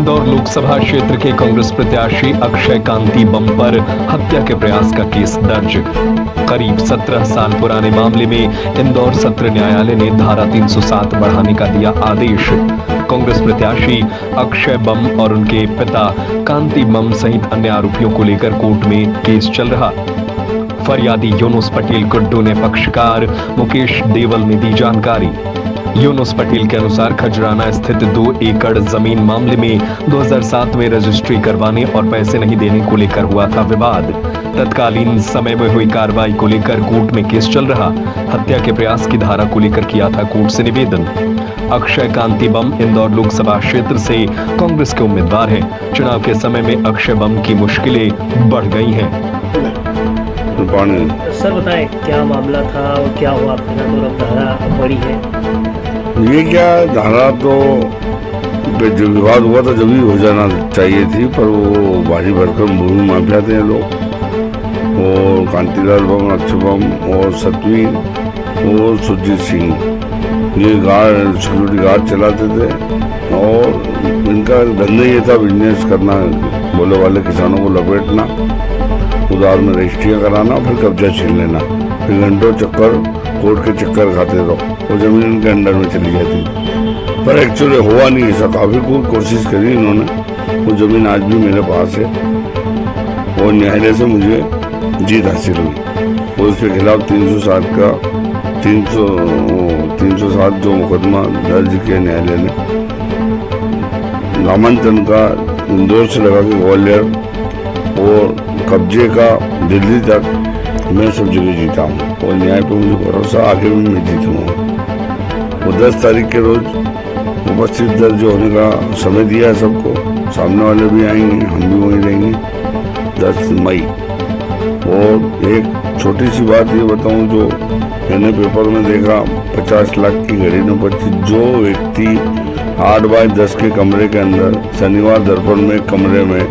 इंदौर लोकसभा क्षेत्र के कांग्रेस प्रत्याशी अक्षय कांति बम पर हत्या के प्रयास का केस दर्ज। करीब 17 साल पुराने मामले में इंदौर सत्र न्यायालय ने धारा 307 बढ़ाने का दिया आदेश। कांग्रेस प्रत्याशी अक्षय बम और उनके पिता कांति बम सहित अन्य आरोपियों को लेकर कोर्ट में केस चल रहा। फरियादी यूनुस पटेल गुड्डू ने पक्षकार मुकेश देवल ने दी जानकारी। यूनुस पटेल के अनुसार खजराना स्थित 2 एकड़ जमीन मामले में 2007 में रजिस्ट्री करवाने और पैसे नहीं देने को लेकर हुआ था विवाद। तत्कालीन समय में हुई कार्रवाई को लेकर कोर्ट में केस चल रहा। हत्या के प्रयास की धारा को लेकर किया था कोर्ट से निवेदन। अक्षय कांति बम इंदौर लोकसभा क्षेत्र से कांग्रेस के उम्मीदवार हैं। चुनाव के समय में अक्षय बम की मुश्किलें बढ़ गई हैं। सर बताएं क्या मामला था और क्या हुआ आपके साथ और अब धारा बढ़ी है? ये क्या धारा तो जो विवाद हुआ था जब भी हो जाना चाहिए थी, पर वो भारी भरकम भूमि माफिया थे लोग, और कांतिलाल बम, अक्षय बम और सतवीर और सुरजीत सिंह ये गार्ड सिक्योरिटी गार्ड चलाते थे। और इनका धंधा ये था बिजनेस करना, बोले वाले किसानों को लपेटना, उधार में रजिस्ट्रियाँ कराना, फिर कब्जा छीन लेना, फिर घंटों चक्कर कोर्ट के चक्कर खाते रहो, वो जमीन इनके अंडर में चली जाती। पर एक्चुअली हुआ नहीं ऐसा। काफ़ी कोशिश करी इन्होंने। वो जमीन आज भी मेरे पास है और न्यायालय से मुझे जीत हासिल हुई। और उसके खिलाफ 307 जो मुकदमा दर्ज किया न्यायालय ने, नामांकन का इंदौर से लगा के ग्वालियर और कब्जे का दिल्ली तक मैं सब जगह जीता हूँ और न्याय पर मुझे भरोसा, आगे भी मैं जीतूंगा। वो 10 तारीख के रोज उपस्थित दर्ज होने का समय दिया है सबको। सामने वाले भी आएंगे, हम भी वहीं रहेंगे 10 मई। और एक छोटी सी बात ये बताऊं, जो मैंने पेपर में देखा, 50 लाख की घड़ी में 25 जो व्यक्ति 8 बाय 10 के कमरे के अंदर शनिवार दर्पण में कमरे में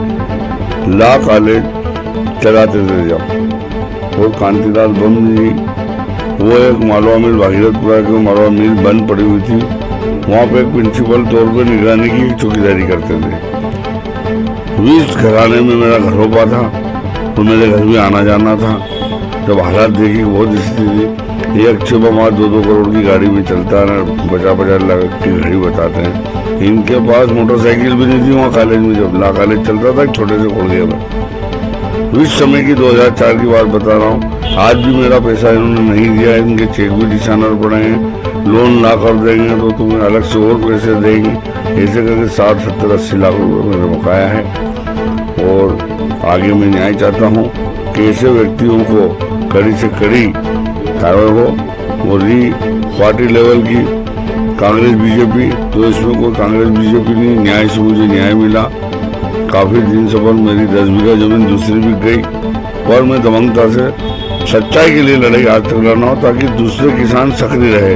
ला कॉलेज चलाते थे जब, और कांतिलाल बम जी वो एक मालवा मिल भागीरथपुरा के मालवा मिल बंद पड़ी हुई थी, वहाँ पे एक प्रिंसिपल तौर पर निगरानी की चौकीदारी करते थे। 20 घराने में मेरा घर होपा था, तो मेरे घर भी आना जाना था। जब हालात देखी बहुत स्थिति थी। ये अक्षय बम 2-2 करोड़ की गाड़ी में चलता है, 50-50 लाख की घड़ी बताते हैं। इनके पास मोटरसाइकिल भी नहीं थी वहाँ कॉलेज में, जब ला कॉलेज चलता था छोटे से खोड़िया में। इस समय की 2004 की बात बता रहा हूँ। आज भी मेरा पैसा इन्होंने नहीं दिया है, इनके चेक भी निशानर पड़े हैं। लोन ला कर देंगे तो तुम्हें अलग से और पैसे देंगे, ऐसे करके 60, 70, 80 लाख रुपये मैंने बकाया है। और आगे मैं न्याय चाहता हूँ कि ऐसे व्यक्तियों को कड़ी से कड़ी कार्रवाई हो। और ये पार्टी लेवल की कांग्रेस बीजेपी, तो इसमें कोई कांग्रेस बीजेपी नहीं, न्याय से मुझे न्याय मिला। काफी दिन से पर मेरी 10 बीघा जमीन दूसरी भी गई, और मैं दमंगता से सच्चाई के लिए लड़ाई आज तक लड़ना हो, ताकि दूसरे किसान सक्रिय रहे,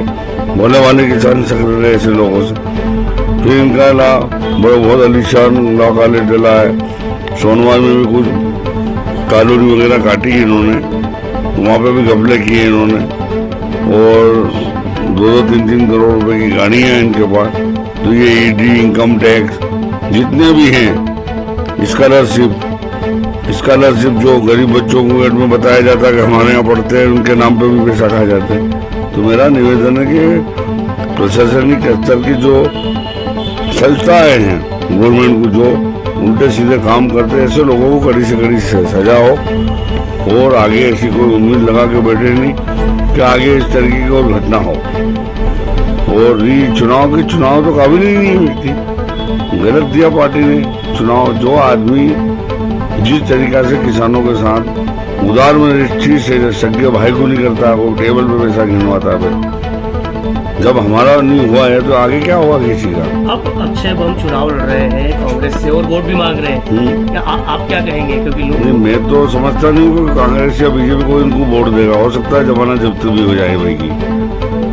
बोले वाले किसान सक्रिय रहे ऐसे लोगों से। फिर इनका ला बहुत अलीशान लॉ कॉलेज डला है। सोनवार में भी कुछ कॉलोनी वगैरह काटी है इन्होंने, वहाँ पे भी घपले किए इन्होंने। और 2-2, 3-3 करोड़ रुपए की गाड़ियाँ हैं इनके पास। तो ये ईडी, इनकम टैक्स जितने भी हैं, स्कॉलरशिप जो गरीब बच्चों को गेट में बताया जाता है कि हमारे यहाँ पढ़ते हैं, उनके नाम पे भी पैसा खाए जाते हैं। तो मेरा निवेदन है कि प्रशासनिक स्तर की जो संस्थाएं हैं गवर्नमेंट को, जो उल्टे सीधे काम करते हैं, ऐसे लोगों को कड़ी से कड़ी सजा हो। और आगे ऐसी कोई उम्मीद लगा के बैठे नहीं कि आगे इस तरीके की कोई घटना हो। और ये चुनाव तो काबिल ही नहीं व्यक्ति, गलत दिया पार्टी ने चुनाव। जो आदमी जिस तरीका से किसानों के साथ उधार में रजिस्ट्री से सगे भाई को नहीं करता, वो टेबल पे पैसा गिनवाता है। जब हमारा नहीं हुआ है तो आगे क्या हुआ किसी का? अब अक्षय बम चुनाव लड़ रहे हैं कांग्रेस से और वोट भी मांग रहे हैं, क्या आप क्या कहेंगे? क्योंकि लोग, मैं तो समझता नहीं हूँ कि कांग्रेस या बीजेपी को इनको वोट देगा। हो सकता है जमाना जब्त भी हो जाए भाई की।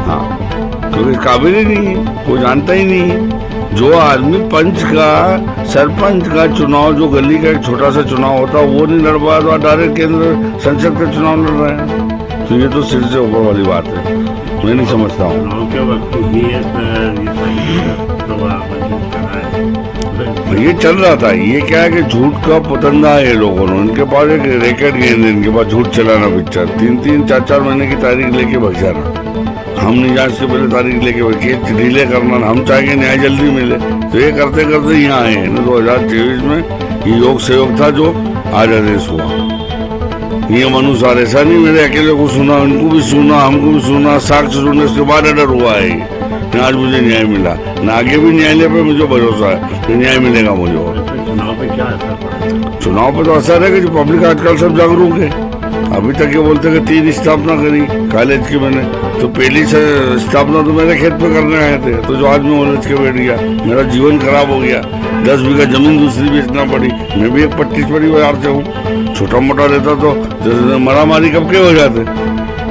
हाँ, क्योंकि काबिल ही नहीं है, कोई जानता ही नहीं है। जो आदमी पंच का, सरपंच का चुनाव, जो गली का एक छोटा सा चुनाव होता है, वो नहीं लड़ पा रहा, डायरेक्ट केंद्र संसद का चुनाव लड़ रहे हैं। तो ये तो सिर से ऊपर वाली बात है, मैं नहीं समझता हूँ। ये चल रहा था। ये क्या है कि झूठ का पतंगा है ये लोगों ने। इनके पास एक रैकेट गेंद है, इनके पास झूठ चलाना पिक्चर 3-3, 4-4 महीने की तारीख लेके भग जाना। हम नहीं जांच के पहले तारीख लेके केस डिले करना। हम चाहेंगे न्याय जल्दी मिले, तो ये करते करते यहाँ आए हैं ना। 2023 में ये योग सहयोग था जो आज आदेश हुआ। नियम अनुसार ऐसा नहीं मेरे अकेले को सुना, उनको भी सुना, हमको भी सुना, साक्ष्य सुनने के बाद ऑर्डर हुआ है। आज मुझे न्याय मिला ना, आगे भी न्यायालय पे मुझे भरोसा है कि न्याय मिलेगा मुझे। और चुनाव पे क्या असर पड़ा? चुनाव पे तो असर है कि जो पब्लिक आजकल सब जागरूक है। अभी तक ये बोलते कि 3 स्थापना करी कॉलेज की मैंने, तो पहली से स्थापना तो मेरे खेत पे करने आए थे, तो जो आज मैं उलझ के बैठ गया, मेरा जीवन खराब हो गया। 10 बीघा जमीन दूसरी बेचना पड़ी। मैं भी एक 25 परिवार से हूँ। छोटा मोटा रहता तो मारा मारी कब के हो जाते।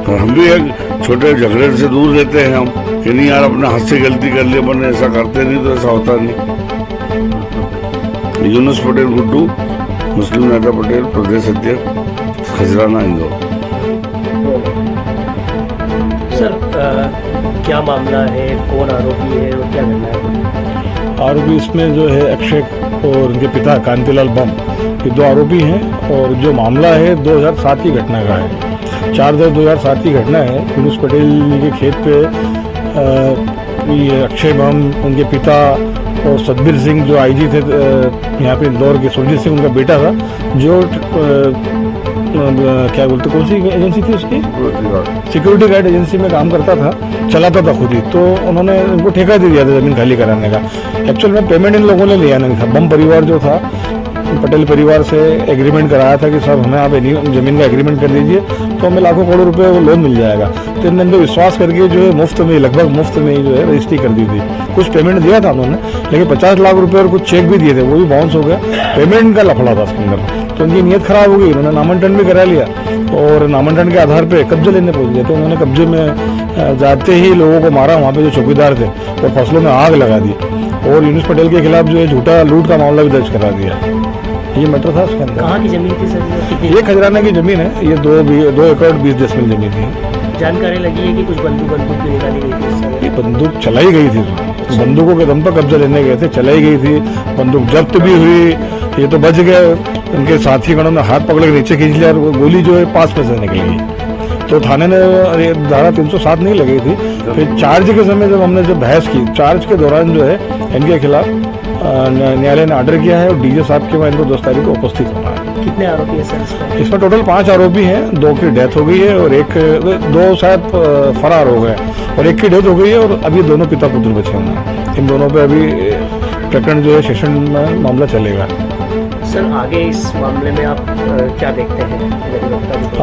और हम भी एक छोटे झगड़े से दूर रहते हैं हम, कि नहीं यार अपने हाथ से गलती कर ली, अपन ऐसा करते नहीं तो ऐसा होता नहीं। यूनुस पटेल गुड्डू, मुस्लिम नेता पटेल, प्रदेश अध्यक्ष, खजराना, इंदौर। सर क्या मामला है, कौन आरोपी है और क्या घटना है? आरोपी इसमें जो है अक्षय और उनके पिता कांतिलाल बम, ये 2 आरोपी हैं। और जो मामला है 2007 की घटना का है। 4/10/2007 की घटना है। यूनुस पटेल के खेत पे ये अक्षय बम, उनके पिता और सतबीर सिंह जो आईजी थे यहाँ पे इंदौर के, सुरजीत सिंह उनका बेटा था, जो क्या बोलते, कौन सी एजेंसी थी उसकी, सिक्योरिटी गार्ड एजेंसी में काम करता था, चलाता था खुद ही। तो उन्होंने उनको ठेका दे दिया था ज़मीन खाली कराने का। एक्चुअल में पेमेंट इन लोगों ने लिया नहीं था। बम परिवार जो था, पटेल परिवार से एग्रीमेंट कराया था कि साहब हमें आप ज़मीन का एग्रीमेंट कर दीजिए तो हमें लाखों करोड़ रुपए वो लोन मिल जाएगा। तो इन्होंने विश्वास करके जो है मुफ्त में, लगभग मुफ्त में ही जो है रजिस्ट्री कर दी थी। कुछ पेमेंट दिया था उन्होंने, लेकिन 50 लाख रुपए और कुछ चेक भी दिए थे, वो भी बाउंस हो गया। पेमेंट का लफड़ा था उसके अंदर, तो उनकी नीयत खराब हो गई। उन्होंने नामांकन भी करा लिया और नामांकन के आधार पर कब्जे लेने पहुंच गए। तो उन्होंने कब्जे में जाते ही लोगों को मारा, वहाँ पे जो चौकीदार थे, और फसलों में आग लगा दी। और यूनुस पटेल के खिलाफ जो है झूठा लूट का मामला भी दर्ज करा दिया। ये मैटर था उसके अंदर। कहाँ की जमीन थी सर? ये खजराना की जमीन है। ये 2 एकड़ 20 डेसिमल जमीन थी। जानकारी लगी है कि कुछ बंदूक भी निकाली गई थी इस समय। ये बंदूक चलाई गई थी, बंदूकों के दम पर कब्जा लेने गए थे, चलाई गई थी। बंदूक जब्त भी हुई। ये तो बच गए, उनके साथी गणों ने हाथ पकड़ के नीचे खींच लिया और गोली जो है पास में से निकल गई। तो थाने ने धारा 307 नहीं लगी थी। फिर चार्ज के समय जब बहस की, चार्ज के दौरान जो है इनके खिलाफ न्यायालय ने ऑर्डर किया है और डीजे साहब के वहाँ इनको 10 तारीख को उपस्थित होना है। कितने आरोपी है सर इसमें? टोटल 5 आरोपी हैं। 2 की डेथ हो गई है और 2 शायद फरार हो गए, और 1 की डेथ हो गई है। और अभी दोनों पिता पुत्र बचे हुए हैं। इन दोनों पे अभी प्रकरण जो है सेशन में मामला चलेगा। सर आगे इस मामले में आप क्या देखते हैं?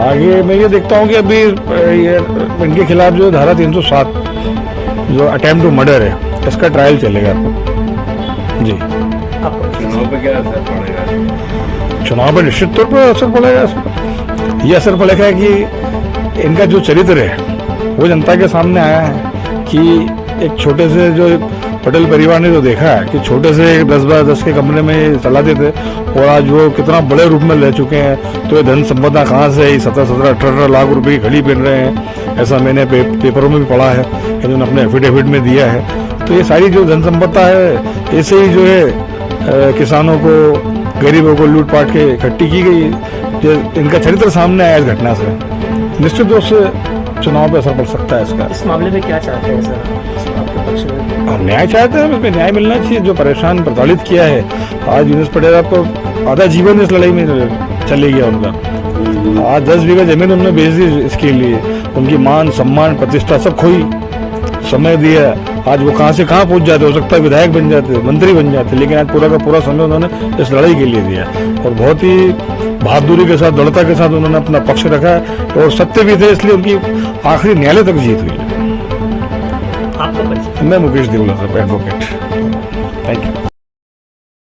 आगे मैं ये देखता हूँ कि अभी ये इनके खिलाफ जो धारा 307 जो अटेम्प्ट टू मर्डर है, इसका ट्रायल चलेगा जी। चुनाव पे क्या असर पड़ेगा? चुनाव पर निश्चित तौर पर असर पड़ेगा। ये असर पड़ेगा कि इनका जो चरित्र है वो जनता के सामने आया है। कि एक छोटे से जो पटेल परिवार ने जो देखा है कि छोटे से 10 के कमरे में चलाते थे, और आज वो कितना बड़े रूप में ले चुके हैं। तो ये धन संपदा कहाँ से? 17-18 लाख रुपए की घड़ी पहन रहे हैं, ऐसा मैंने पेपरों में भी पढ़ा है, इन्होंने अपने एफिडेविट में दिया है। तो ये सारी जो धन संपदा है, ऐसे ही जो है किसानों को, गरीबों को लूट पाट के इकट्ठी की गई। जो इनका चरित्र सामने आया इस घटना से, निश्चित रूप से चुनाव पे असर पड़ सकता है इसका। इस मामले में क्या चाहते हैं सर आपके पक्ष में? हम न्याय चाहते हैं, इसमें न्याय मिलना चाहिए। जो परेशान प्रताड़ित किया है, आज यूनुस पटेल को आधा जीवन इस लड़ाई में चले गया उनका। आज 10 बीघा जमीन उन्होंने बेच दी इसके लिए, उनकी मान सम्मान प्रतिष्ठा सब खोई, समय दिया। आज वो कहाँ से कहाँ पहुंच जाते, हो सकता है विधायक बन जाते, मंत्री बन जाते, लेकिन आज पूरा का पूरा समय उन्होंने इस लड़ाई के लिए दिया। और बहुत ही बहादुरी के साथ, दृढ़ता के साथ उन्होंने अपना पक्ष रखा है, और सत्य भी थे, इसलिए उनकी आखिरी न्यायालय तक जीत हुई है। आपका परिचय? मैं मुकेश देवला साहब, एडवोकेट। Thank you.